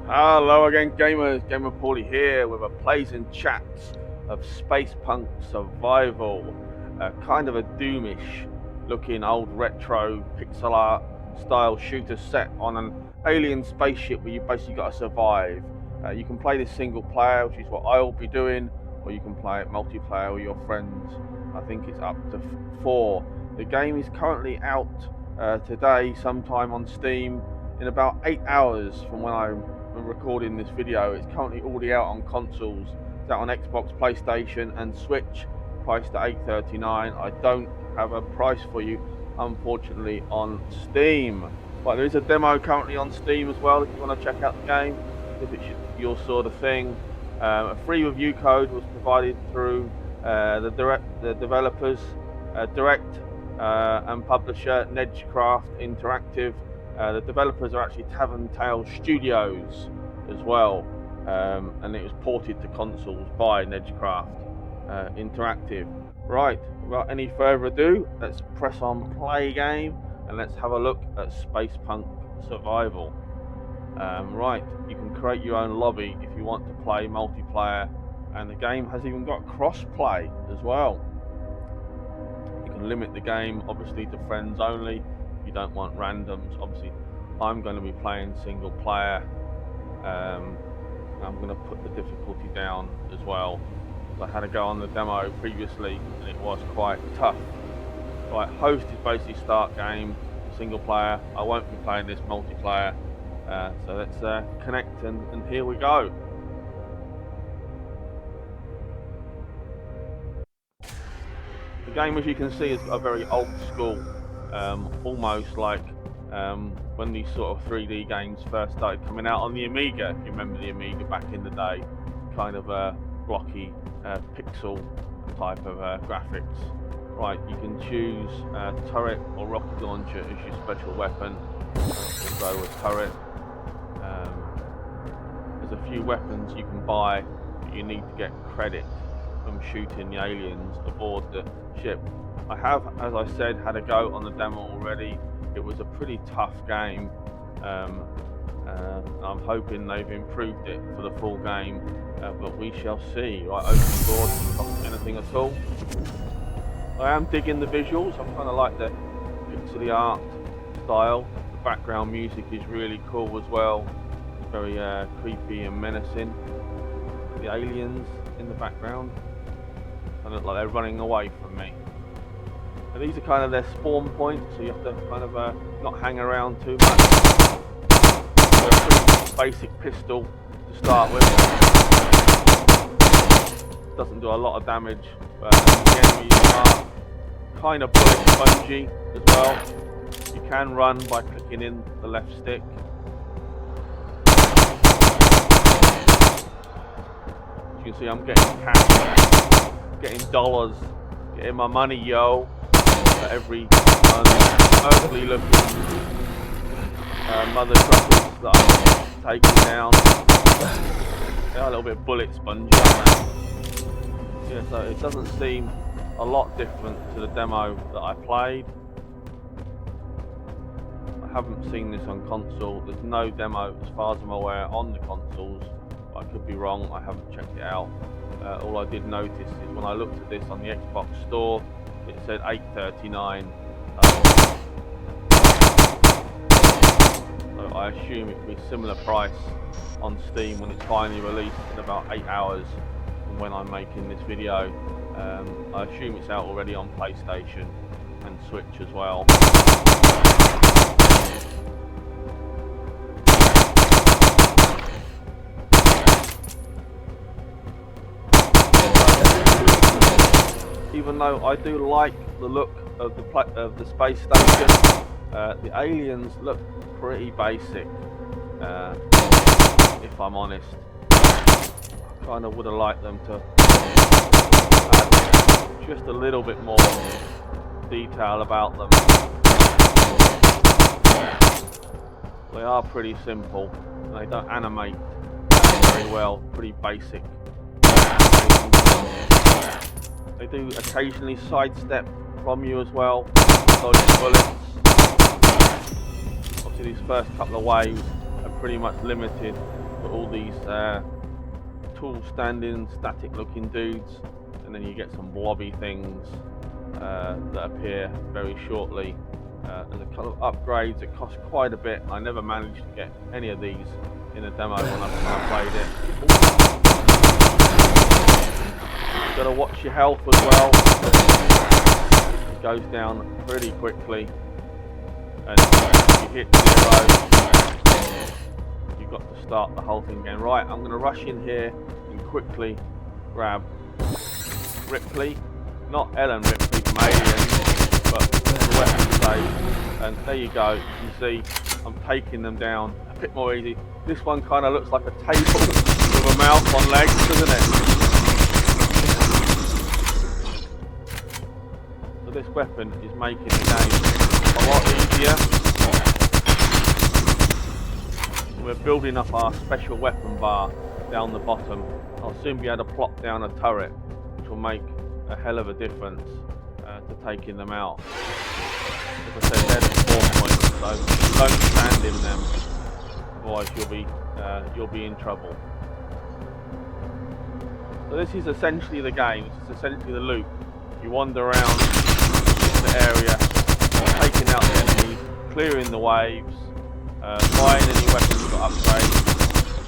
Hello again, gamers. GamerPauly here with a plays and chats of SpacePunk Survival, kind of a doomish looking old retro pixel art style shooter set on an alien spaceship where you basically got to survive. You can play this single player, which is what I'll be doing, or you can play it multiplayer with your friends. I think it's up to 4. The game is currently out today, sometime on Steam, in about 8 hours from when I'm recording this video. It's currently already out on consoles. It's out on Xbox, PlayStation and Switch, priced at $8.39. I don't have a price for you, unfortunately, on Steam, but there is a demo currently on Steam as well if you want to check out the game, if it's your sort of thing. A free review code was provided through the developers, direct and publisher Nejcraft Interactive. The developers are actually Tavern Studios as well, and it was ported to consoles by Nejcraft Interactive. Right, without any further ado, let's press on play game and let's have a look at SpacePunk Survival. Right, you can create your own lobby if you want to play multiplayer, and the game has even got cross-play as well. You can limit the game obviously to friends only. You don't want randoms. Obviously I'm going to be playing single player. I'm going to put the difficulty down as well. I had to go on the demo previously and it was quite tough. Right, host is basically start game, single player. I won't be playing this multiplayer, so let's connect and here we go. The game, as you can see, is a very old school, almost like when these sort of 3D games first started coming out on the Amiga. If you remember the Amiga back in the day, kind of a blocky pixel type of graphics. Right, you can choose turret or rocket launcher as your special weapon. We'll go with turret. There's a few weapons you can buy, but you need to get credit from shooting the aliens aboard the ship. I have, as I said, had a go on the demo already. It was a pretty tough game. I'm hoping they've improved it for the full game, but we shall see. Right, open door, doesn't cost anything at all. I am digging the visuals. I kind of like the pixely art style. The background music is really cool as well. It's very creepy and menacing. The aliens in the background, they look like they're running away from me. And these are kind of their spawn points, so you have to kind of not hang around too much. So a pretty basic pistol to start with. Doesn't do a lot of damage, but the enemies are kind of bullet spongy as well. You can run by clicking in the left stick. As you can see, I'm getting cash, getting dollars, getting my money, yo. For every ugly looking mother truckers that I'm taking down. They are a little bit bullet spongy, aren't they? Yeah, so it doesn't seem a lot different to the demo that I played. I haven't seen this on console. There's no demo, as far as I'm aware, on the consoles. I could be wrong, I haven't checked it out. All I did notice is when I looked at this on the Xbox store, it said $8.39. So I assume it will be a similar price on Steam when it's finally released in about 8 hours from when I'm making this video. I assume it's out already on PlayStation and Switch as well. Even though I do like the look of the space station, the aliens look pretty basic, if I'm honest. I kind of would have liked them to add just a little bit more detail about them. They are pretty simple, and they don't animate very well, pretty basic. They do occasionally sidestep from you as well, dodging bullets. Obviously these first couple of waves are pretty much limited got all these tall standing, static looking dudes, and then you get some blobby things that appear very shortly. There's a couple of upgrades that cost quite a bit. I never managed to get any of these in a demo when I played it. You've got to watch your health as well. It goes down pretty quickly, and if you hit 0, you've got to start the whole thing again. Right, I'm going to rush in here and quickly grab Ripley, not Ellen Ripley from Aliens, but the weapon save. And there you go. You can see I'm taking them down a bit more easy. This one kind of looks like a table with a mouth on legs, doesn't it? So this weapon is making the game a lot easier. We're building up our special weapon bar down the bottom. I'll soon be able to plop down a turret, which will make a hell of a difference to taking them out. As I said, they're the 4 points, so don't stand in them, otherwise you'll be in trouble. So this is essentially the game. This is essentially the loop. You wander around the area, taking out the enemies, clearing the waves, buying any weapons for upgrades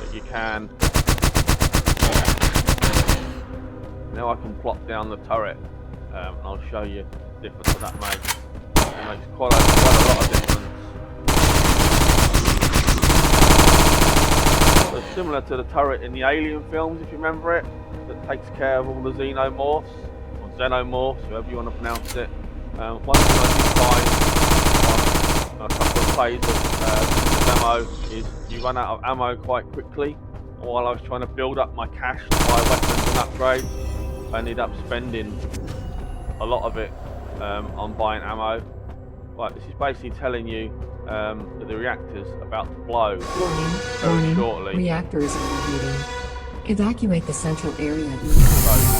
that you can. Now I can plop down the turret, and I'll show you the difference that makes. It makes quite a lot of difference. So similar to the turret in the Alien films, if you remember it, that takes care of all the xenomorphs, or xenomorphs, however you want to pronounce it. One thing I did find on a couple of plays of the demo is you run out of ammo quite quickly. While I was trying to build up my cash to buy weapons and upgrades, I ended up spending a lot of it on buying ammo. Right, this is basically telling you that the reactor's about to blow very shortly. Reactor is overheating. Evacuate the central area. So you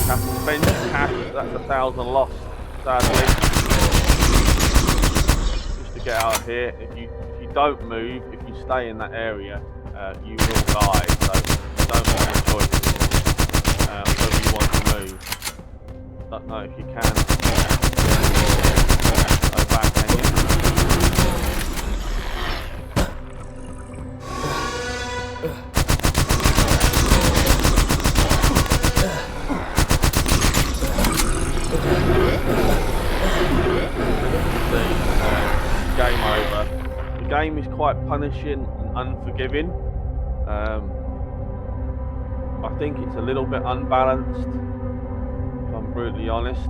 have to spend your cash. That's 1,000 lost, sadly, just to get out of here. If you don't move, if you stay in that area, you will die. So you don't have a choice whether you want to move. Don't know if you can go back, can you? Game over. The game is quite punishing and unforgiving. I think it's a little bit unbalanced, if I'm brutally honest.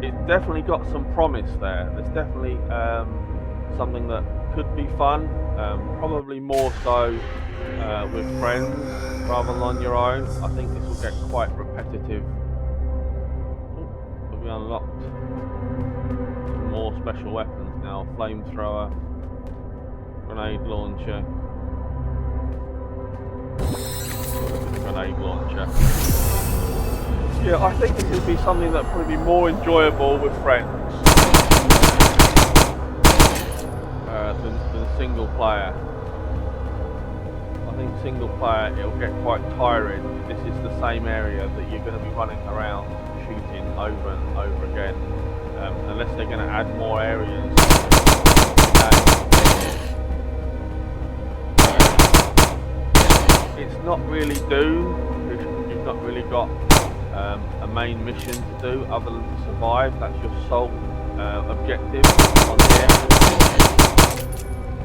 It's definitely got some promise there. There's definitely something that could be fun, probably more so with friends rather than on your own. I think this will get quite repetitive. We unlocked some more special weapons now. Flamethrower, grenade launcher, grenade launcher. Yeah, I think this would be something that would probably be more enjoyable with friends than single player. I think single player, it'll get quite tiring. This is the same area that you're going to be running around shooting over and over again, unless they're going to add more areas. It's not really Doom. You've not really got a main mission to do other than to survive. That's your sole objective on here,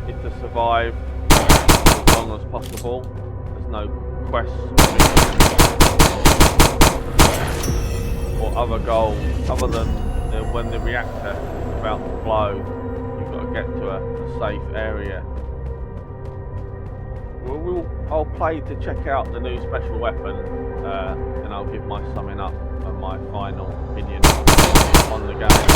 is to survive as long as possible. There's no quests or other goals other than when the reactor is about to blow, you've got to get to a safe area. I'll play to check out the new special weapon, and I'll give my summing up and my final opinion on the game.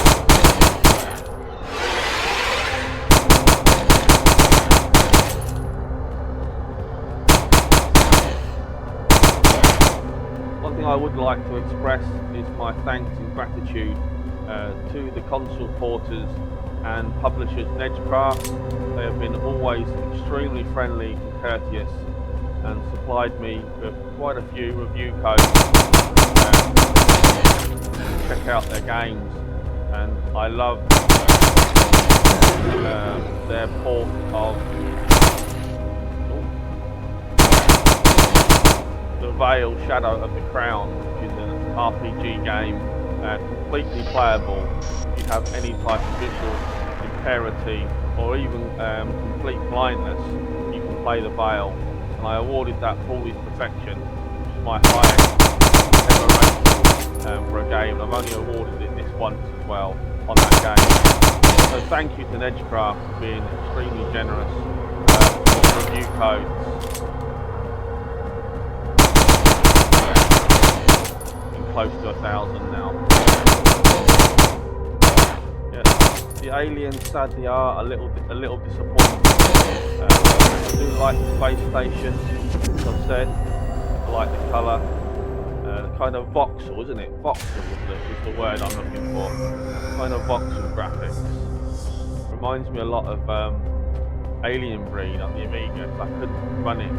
One thing I would like to express is my thanks and gratitude to the console porters and publishers Nejcraft. They have been always extremely friendly and courteous and supplied me with quite a few review codes to check out their games, and I love their port of The Veil Shadow of the Crown, which is an RPG game, completely playable. If you have any type of visual impairity or even complete blindness, you can play The Veil. And I awarded that Pauly's Perfection, which is my highest ever rating for a game. I've only awarded it this once as well on that game. So thank you to Nejcraft for being extremely generous with review codes. Close to 1,000 now. Yeah, the aliens sadly are a little disappointing. I do like the space station, as I've said. I like the colour. Kind of voxel, isn't it? Voxel is the word I'm looking for. Kind of voxel graphics. Reminds me a lot of Alien Breed on the Amiga. I couldn't run it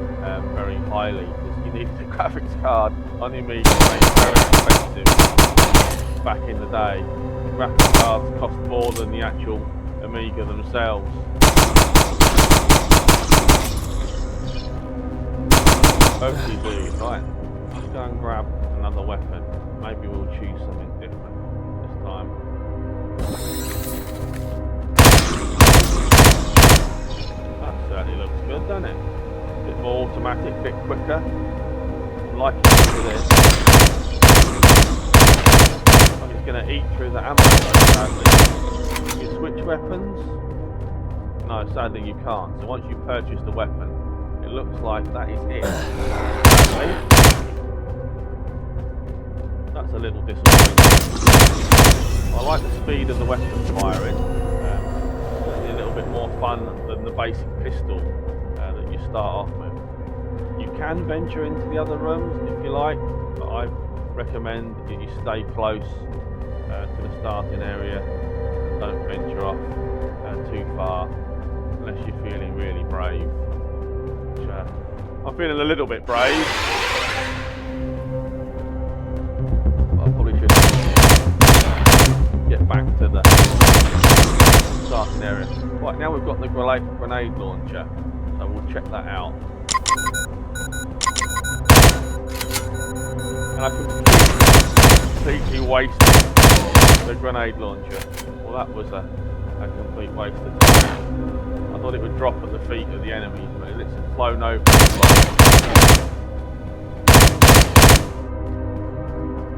very highly because you needed a graphics card on the Amiga. They were very expensive back in the day. Graphics cards cost more than the actual Amiga themselves. Okay, dude, right. Let's go and grab another weapon. Maybe we'll choose something different this time. That certainly looks good, doesn't it? A bit more automatic, a bit quicker. I'm liking this. Like it's going to eat through the ammo, sadly. Can you switch weapons? No, sadly you can't. So once you purchase the weapon, it looks like that is it. That's a little disappointing. I like the speed of the weapon firing. Certainly a little bit more fun than the basic pistol that you start off with. You can venture into the other rooms if you like, but I recommend that you stay close to the starting area. Don't venture off too far unless you're feeling really brave. Which, I'm feeling a little bit brave. I probably should get back to the starting area. Right, now we've got the grenade launcher, so we'll check that out. And I completely wasted the grenade launcher. Well, that was a complete waste of time. I thought it would drop at the feet of the enemy, but it's flown over.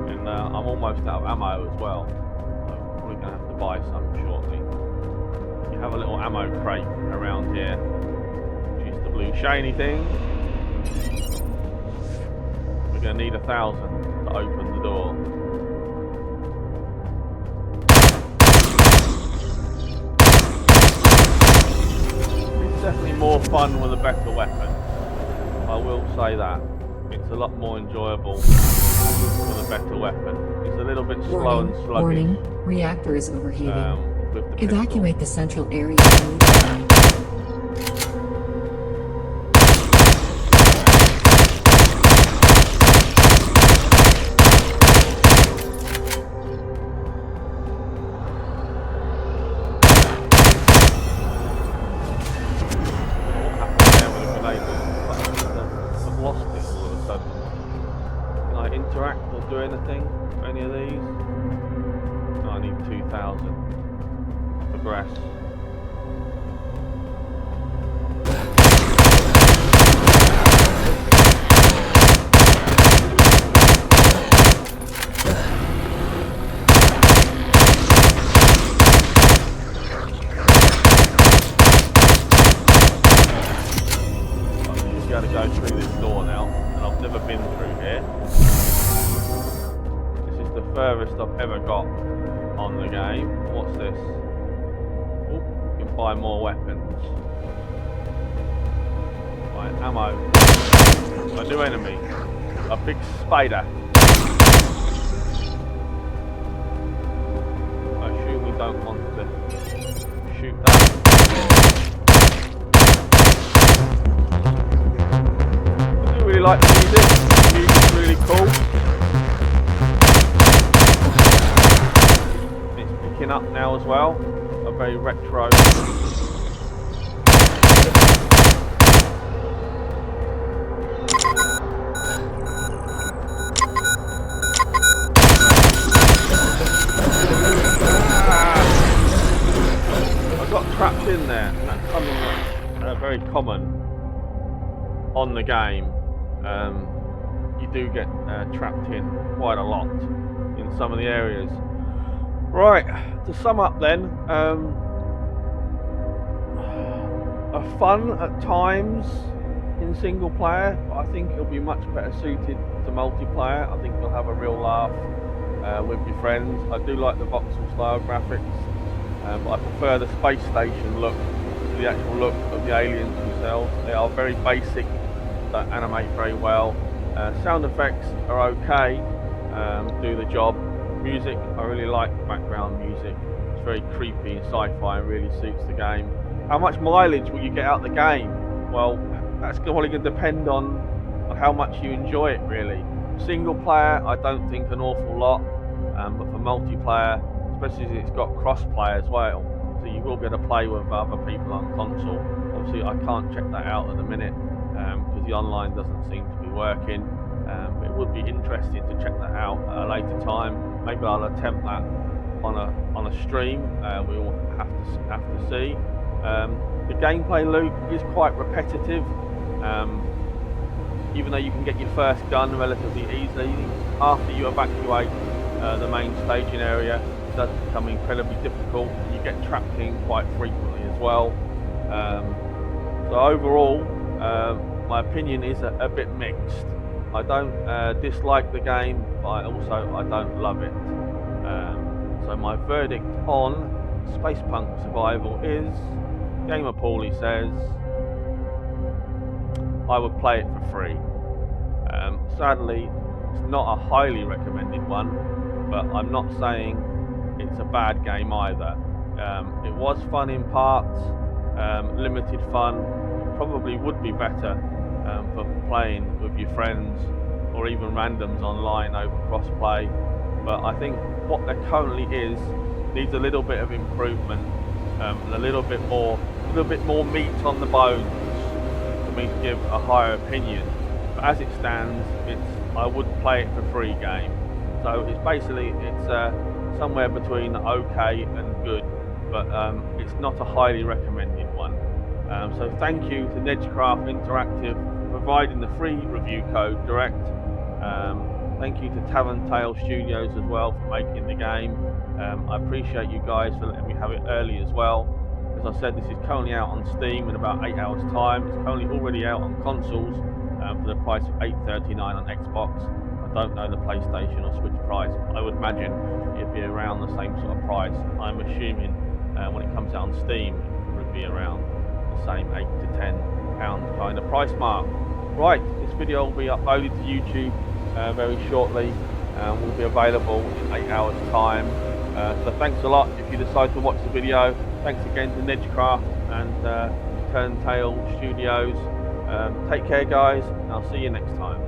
And I'm almost out of ammo as well, so I'm probably going to have to buy some shortly. You have a little ammo crate around here, which is the blue shiny thing. We're going to need 1,000 to open the door. It's definitely more fun with a better weapon. I will say that. It's a lot more enjoyable with a better weapon. It's a little bit slow and sluggish. Warning, reactor is overheating. With the Evacuate the central area. Interact or do anything for any of these? No, I need 2,000 to progress. I should be able to go through this door now, and I've never been through here. The furthest I've ever got on the game. What's this? Oh, you can buy more weapons. Right, ammo. A new enemy. A big spider. I assume we don't want to like the music. The music's really cool. It's picking up now as well. A very retro. I got trapped in there. That's something that's very common on the game. You do get trapped in quite a lot in some of the areas. Right, to sum up then, a fun at times in single player, but I think it'll be much better suited to multiplayer. I think you'll have a real laugh with your friends. I do like the voxel style graphics, but I prefer the space station look to the actual look of the aliens themselves. They are very basic, don't animate very well. Sound effects are okay, do the job. Music, I really like the background music. It's very creepy and sci-fi and really suits the game. How much mileage will you get out of the game? Well, that's probably going to depend on how much you enjoy it, really. Single player, I don't think an awful lot, but for multiplayer, especially as it's got cross-play as well, so you will be able to play with other people on console. Obviously, I can't check that out at the minute because the online doesn't seem to be working. But it would be interesting to check that out at a later time. Maybe I'll attempt that on a stream. We will have to see. The gameplay loop is quite repetitive. Even though you can get your first gun relatively easily, after you evacuate the main staging area, it does become incredibly difficult. You get trapped in quite frequently as well. So overall, my opinion is a bit mixed. I don't dislike the game, but I don't love it. So my verdict on SpacePunk Survival is, GamerPauly says, I would play it for free. Sadly, it's not a highly recommended one, but I'm not saying it's a bad game either. It was fun in parts, limited fun. It probably would be better for playing with your friends or even randoms online over crossplay, but I think what there currently is needs a little bit of improvement, and a little bit more meat on the bones for me to give a higher opinion. But as it stands, I would play it for free game. So it's basically somewhere between okay and good, but it's not a highly recommended one. So thank you to Nejcraft Interactive for providing the free review code direct. Thank you to Tavern Studios as well for making the game. I appreciate you guys for letting me have it early as well. As I said, this is currently out on Steam in about 8 hours time. It's currently already out on consoles for the price of $8.39 on Xbox. I don't know the PlayStation or Switch price. I would imagine it'd be around the same sort of price. I'm assuming when it comes out on Steam, it would be around the same £8 to £10 kind of price mark. Right, this video will be uploaded to YouTube very shortly and will be available in 8 hours time. So thanks a lot if you decide to watch the video. Thanks again to Nejcraft and Turntail Studios. Take care guys, and I'll see you next time.